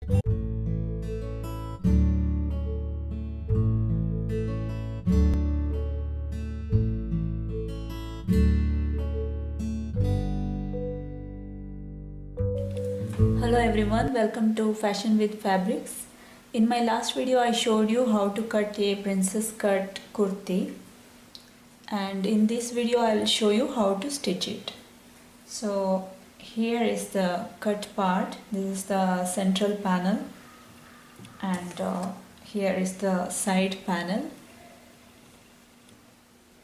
Hello everyone, welcome to Fashion with Fabrics. In my last video I showed you how to cut a princess cut kurti, and in this video I will show you how to stitch it. So here is the cut part. This is the central panel, and here is the side panel,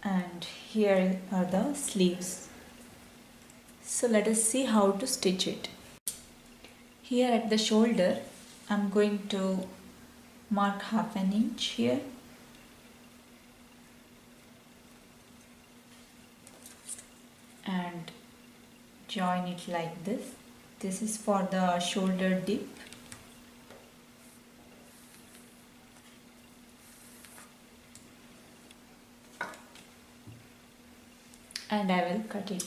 and here are the sleeves. So let us see how to stitch it. Here at the shoulder, I'm going to mark half an inch here, and join it like this. This is for the shoulder dip. And I will cut it.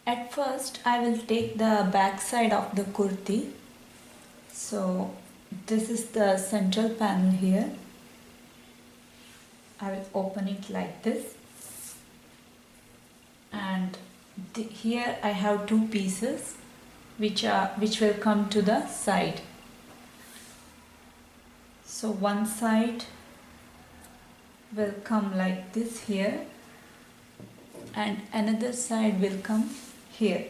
At first I will take the back side of the kurti. So this is the central panel here. I will open it like this, and here I have two pieces which will come to the side. So one side will come like this here, and another side will come here.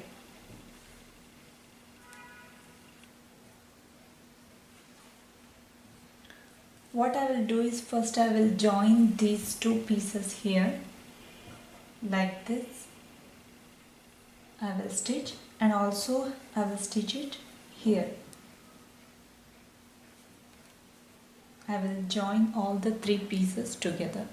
What I will do is, first I will join these two pieces here like this. I will stitch, and also I will stitch it here. I will join all the three pieces together.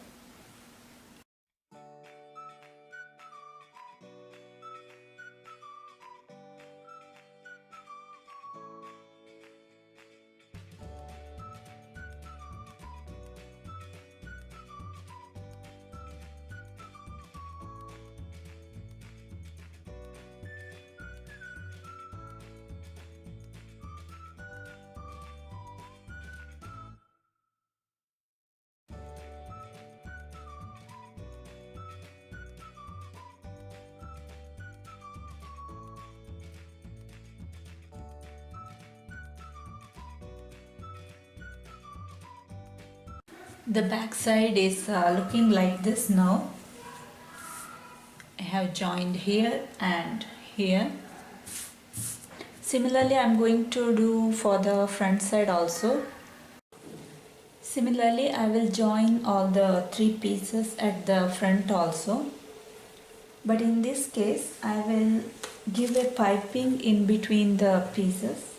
The back side is looking like this now. I have joined here and here. Similarly, I am going to do for the front side also. Similarly, I will join all the three pieces at the front also. But in this case, I will give a piping in between the pieces.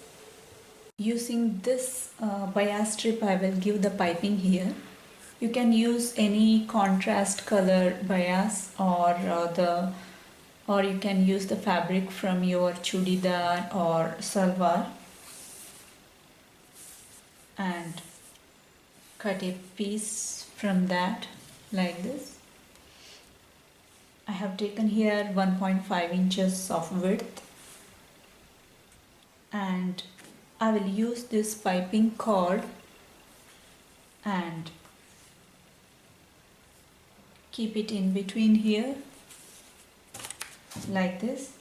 Using this bias strip, I will give the piping here. You can use any contrast color bias, or you can use the fabric from your chudidar or salwar, and cut a piece from that like this. I have taken here 1.5 inches of width, and I will use this piping cord and keep it in between here like this,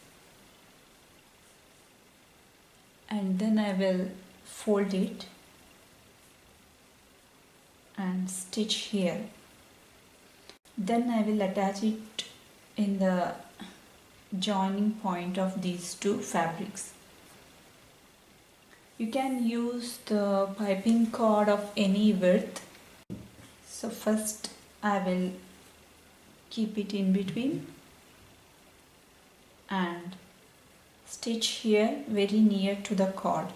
and then I will fold it and stitch here. Then I will attach it in the joining point of these two fabrics. You can use the piping cord of any width. So first I will keep it in between and stitch here very near to the cord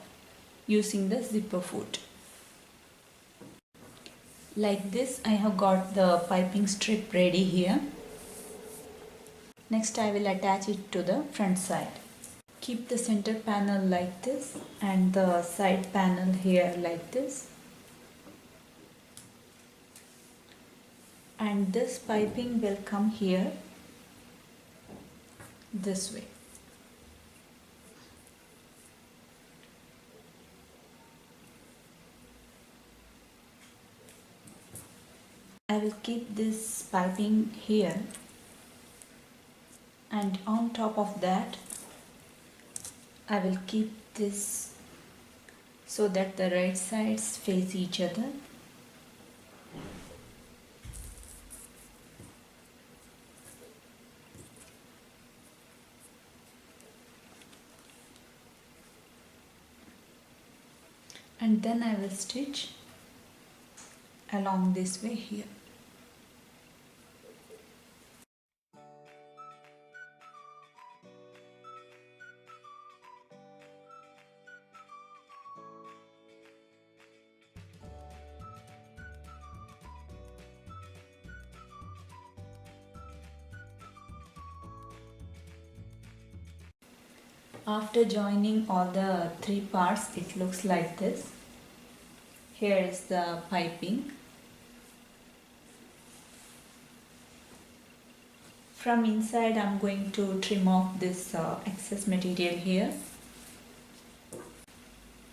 using the zipper foot. Like this, I have got the piping strip ready here. Next I will attach it to the front side. Keep the center panel like this and the side panel here like this. And this piping will come here this way. I will keep this piping here, and on top of that I will keep this so that the right sides face each other. And then I will stitch along this way here. After joining all the three parts, it looks like this. Here is the piping. From inside I'm going to trim off this excess material here,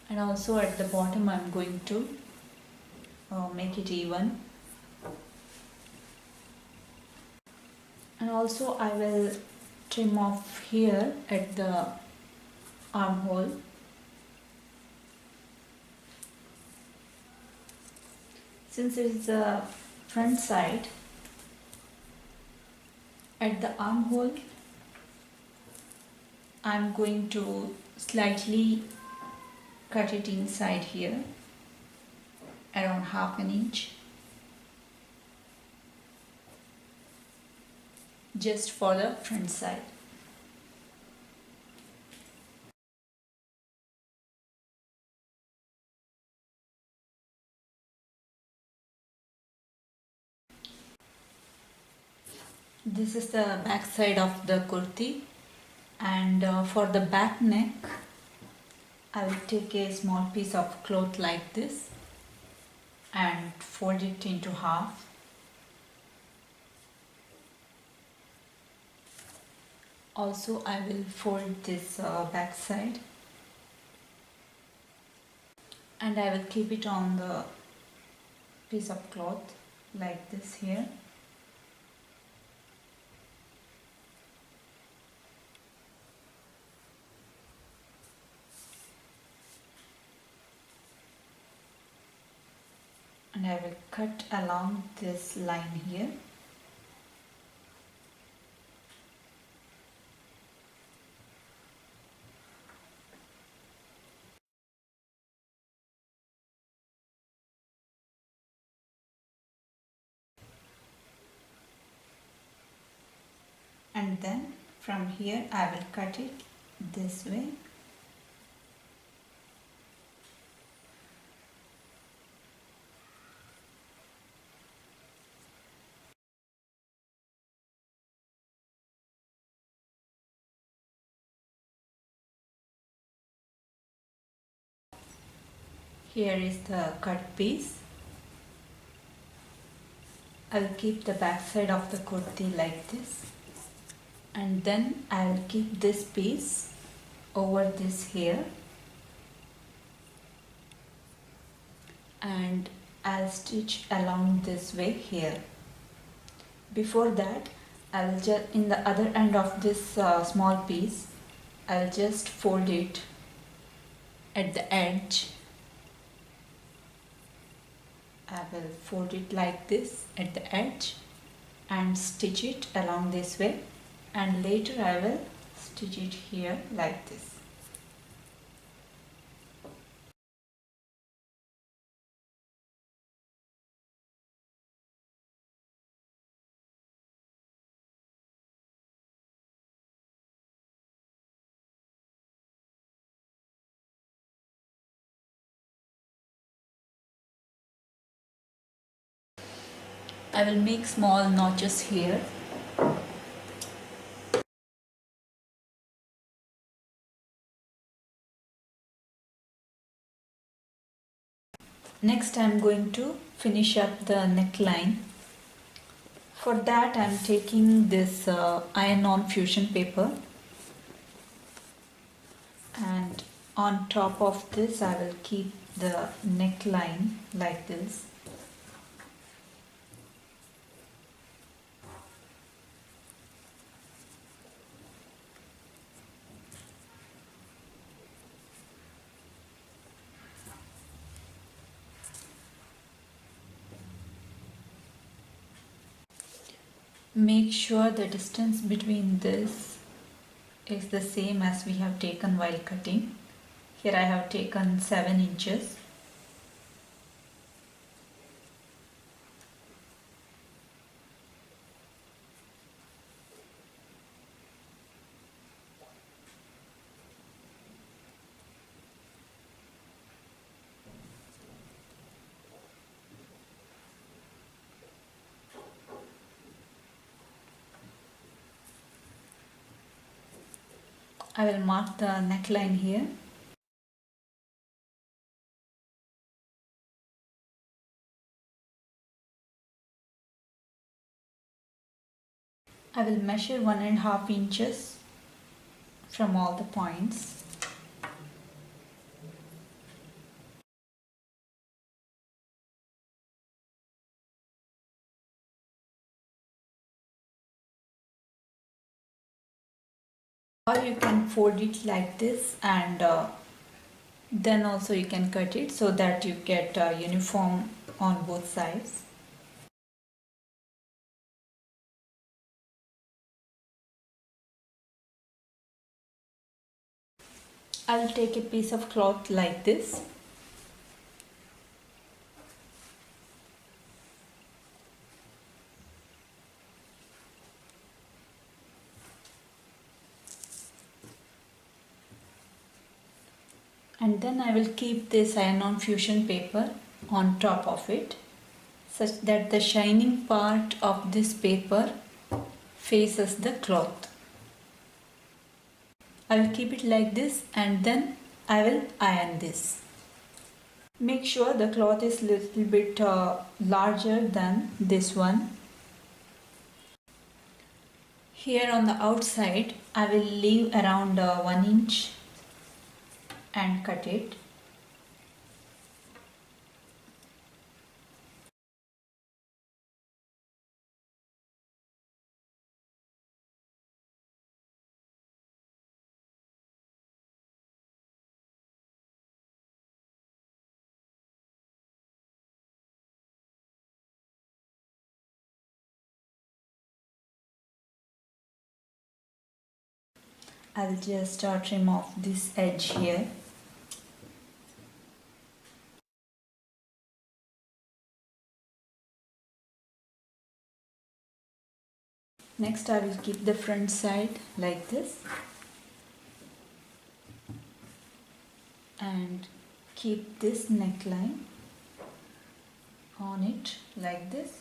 and also at the bottom I'm going to make it even, and also I will trim off here at the armhole. Since it is the front side, at the armhole I'm going to slightly cut it inside here around 1/2 inch, just for the front side. This is the back side of the kurti, and for the back neck I will take a small piece of cloth like this and fold it into half. Also I will fold this back side, and I will keep it on the piece of cloth like this here. And I will cut along this line here. And then from here I will cut it this way. Here is the cut piece. I will keep the back side of the kurti like this, and then I will keep this piece over this here, and I'll stitch along this way here. Before that, I will just, in the other end of this small piece, I'll just fold it at the edge. I will fold it like this at the edge and stitch it along this way, and later I will stitch it here like this. I will make small notches here. Next I am going to finish up the neckline. For that I am taking this iron-on fusion paper, and on top of this I will keep the neckline like this. Make sure the distance between this is the same as we have taken while cutting. Here I have taken 7 inches. I will mark the neckline here. I will measure 1.5 inches from all the points. Or you can fold it like this, and then also you can cut it so that you get uniform on both sides. I'll take a piece of cloth like this. And then I will keep this iron-on fusion paper on top of it, such that the shining part of this paper faces the cloth. I will keep it like this, and then I will iron this. Make sure the cloth is little bit larger than this one. Here on the outside I will leave around 1 inch and cut it. I'll just trim off this edge here. Next I will keep the front side like this and keep this neckline on it like this.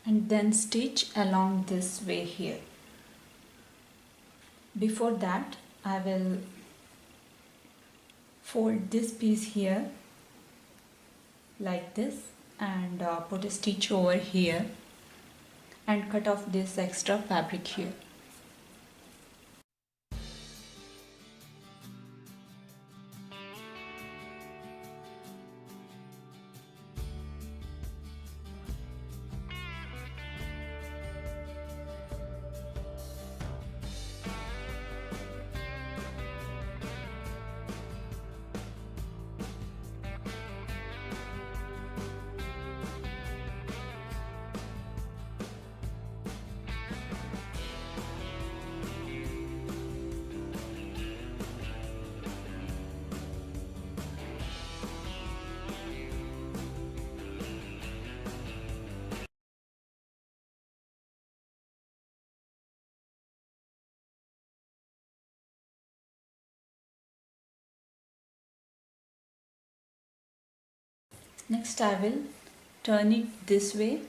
And then stitch along this way here. Before that I will fold this piece here like this and put a stitch over here and cut off this extra fabric here. Next I will turn it this way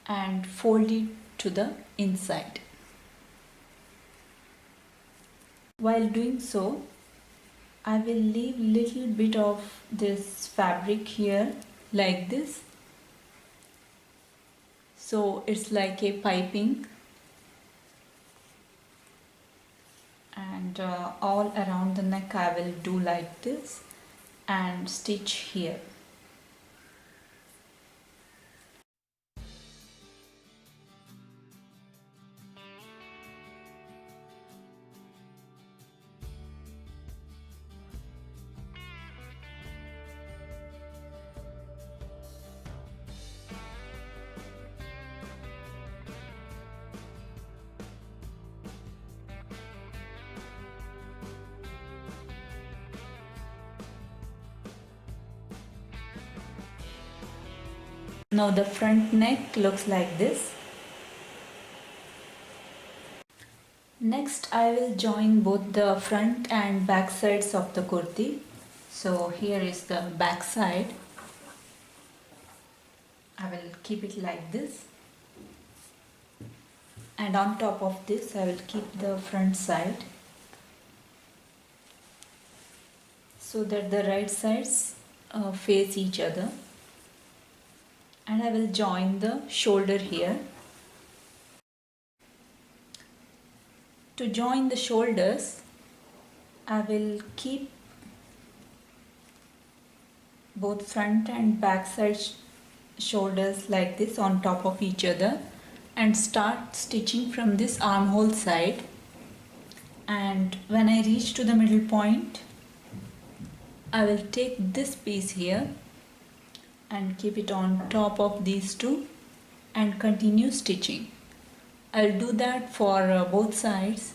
and fold it to the inside. While doing so, I will leave little bit of this fabric here like this. So it's like a piping, and all around the neck I will do like this and stitch here. Now the front neck looks like this. Next I will join both the front and back sides of the kurti. So here is the back side. I will keep it like this. And on top of this I will keep the front side, so that the right sides face each other. And I will join the shoulder here. To join the shoulders, I will keep both front and back side shoulders like this on top of each other and start stitching from this armhole side. And when I reach to the middle point, I will take this piece here and keep it on top of these two and continue stitching. I'll do that for both sides.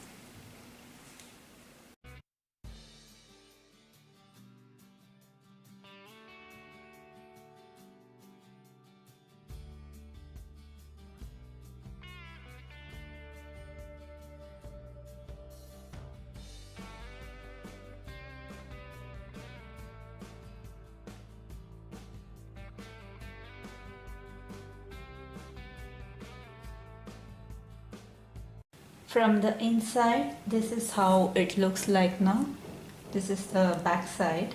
From the inside, this is how it looks like now. This is the back side.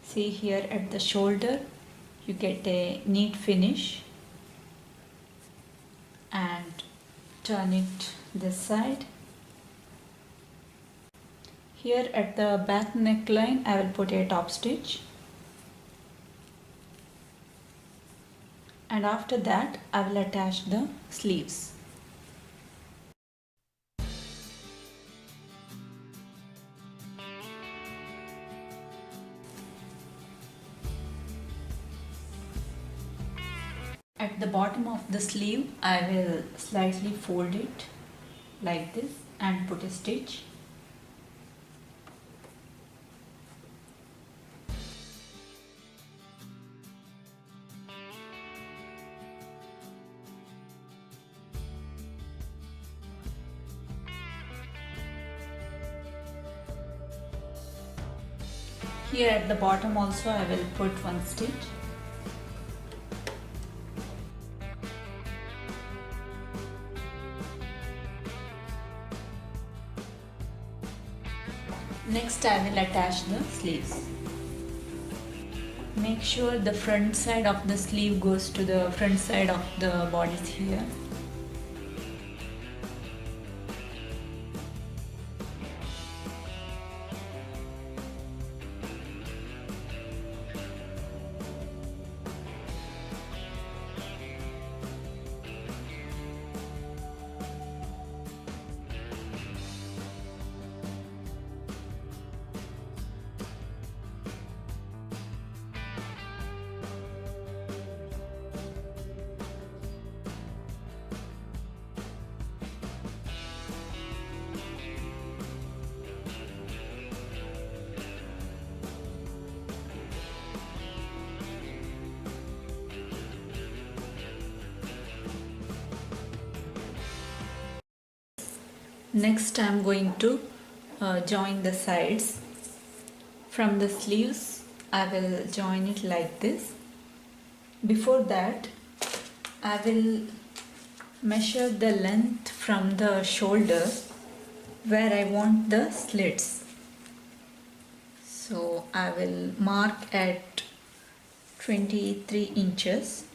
See here at the shoulder, you get a neat finish. And turn it this side. Here at the back neckline, I will put a top stitch. And after that, I will attach the sleeves. At the bottom of the sleeve, I will slightly fold it like this and put a stitch. Here at the bottom also I will put one stitch. Next I will attach the sleeves. Make sure the front side of the sleeve goes to the front side of the bodice here. Next I am going to join the sides. From the sleeves I will join it like this. Before that I will measure the length from the shoulder where I want the slits. So I will mark at 23 inches.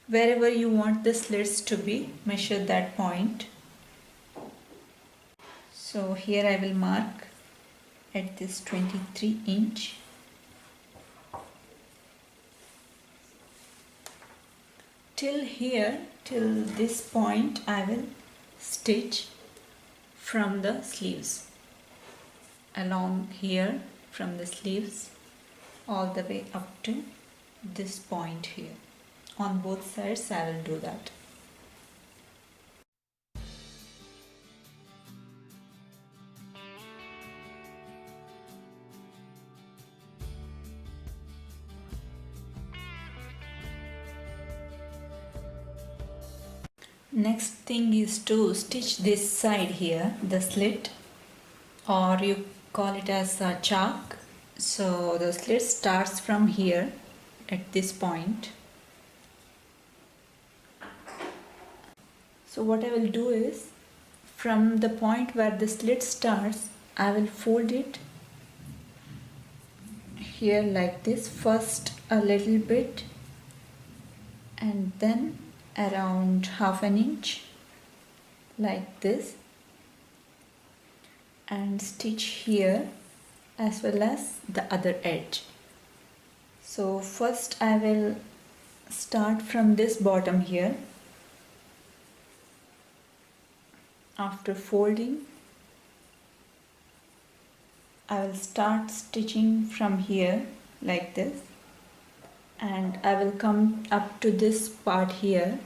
Wherever you want the slits to be, measure that point. So here I will mark at this 23 inch. Till here, till this point, I will stitch from the sleeves. Along here from the sleeves all the way up to this point here. On both sides I will do that. Next thing is to stitch this side here, the slit, or you call it as a chalk. So the slit starts from here at this point. So what I will do is, from the point where the slit starts, I will fold it here like this, first a little bit and then around half an inch like this, and stitch here as well as the other edge. So first I will start from this bottom here. After folding, I will start stitching from here like this, and I will come up to this part here,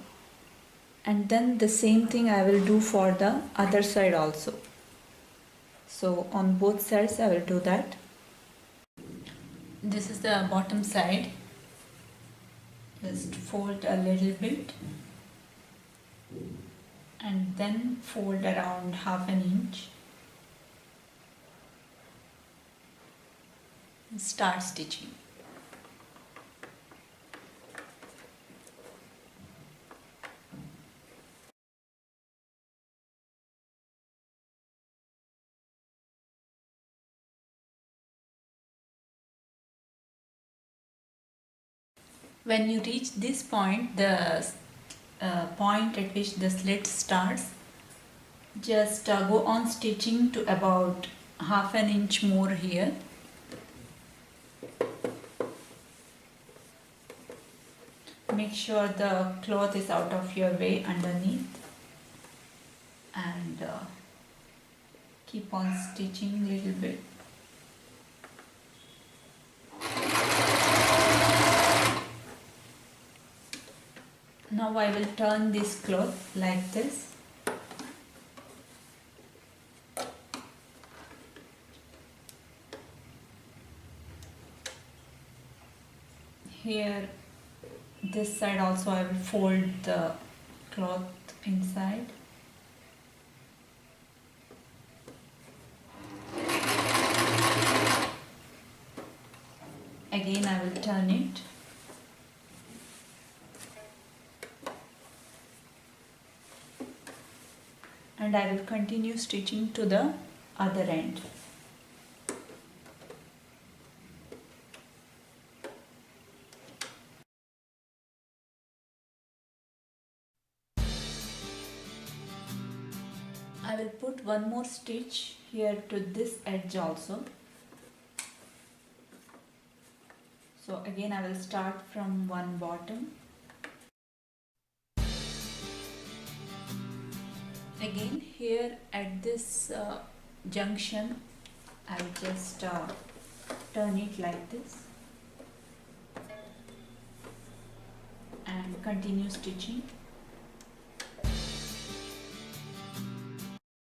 and then the same thing I will do for the other side also. So on both sides I will do that. This is the bottom side. Just fold a little bit and then fold around half an inch and start stitching. When you reach this point, the point at which the slit starts, just go on stitching to about half an inch more here. Make sure the cloth is out of your way underneath, and keep on stitching a little bit. Now I will turn this cloth like this. Here, this side also I will fold the cloth inside. Again I will turn it. And I will continue stitching to the other end. I will put one more stitch here to this edge also. So again I will start from one bottom. Again here at this junction, I will just turn it like this and continue stitching.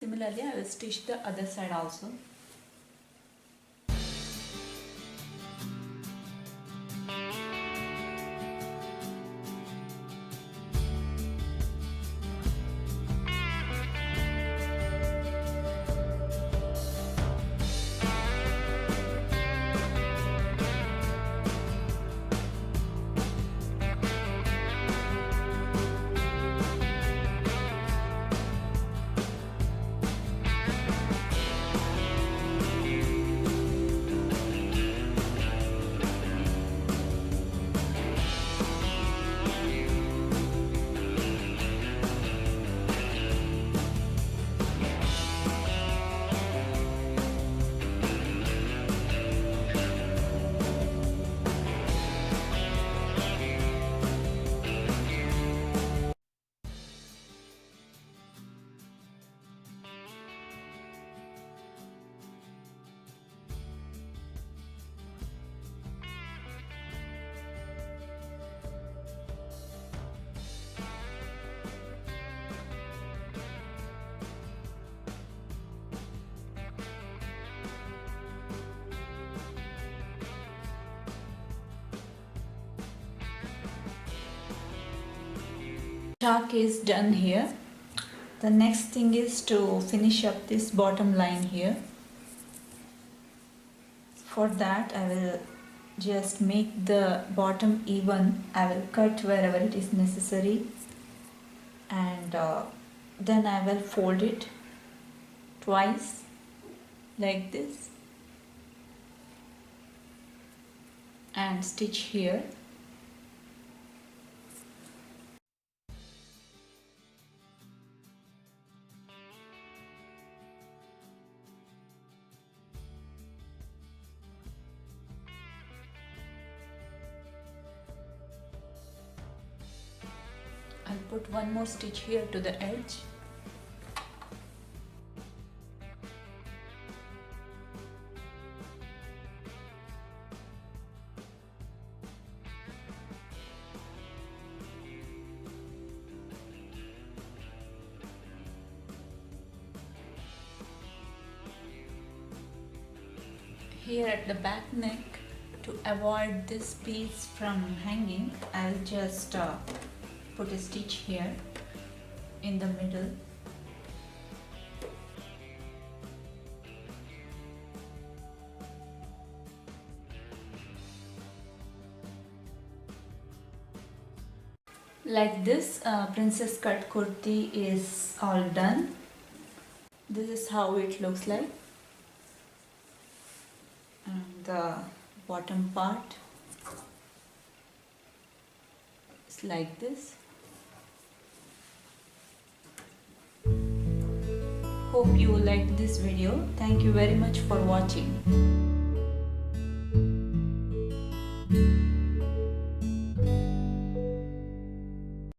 Similarly, I will stitch the other side also. tuck is done here. The next thing is to finish up this bottom line here. For that I will just make the bottom even. I will cut wherever it is necessary, and then I will fold it twice like this and stitch here. I'll put one more stitch here to the edge. Here at the back neck, to avoid this piece from hanging, I'll just put a stitch here in the middle. Like this, princess cut kurti is all done. This is how it looks like, and the bottom part is like this. Hope you liked this video. Thank you very much for watching.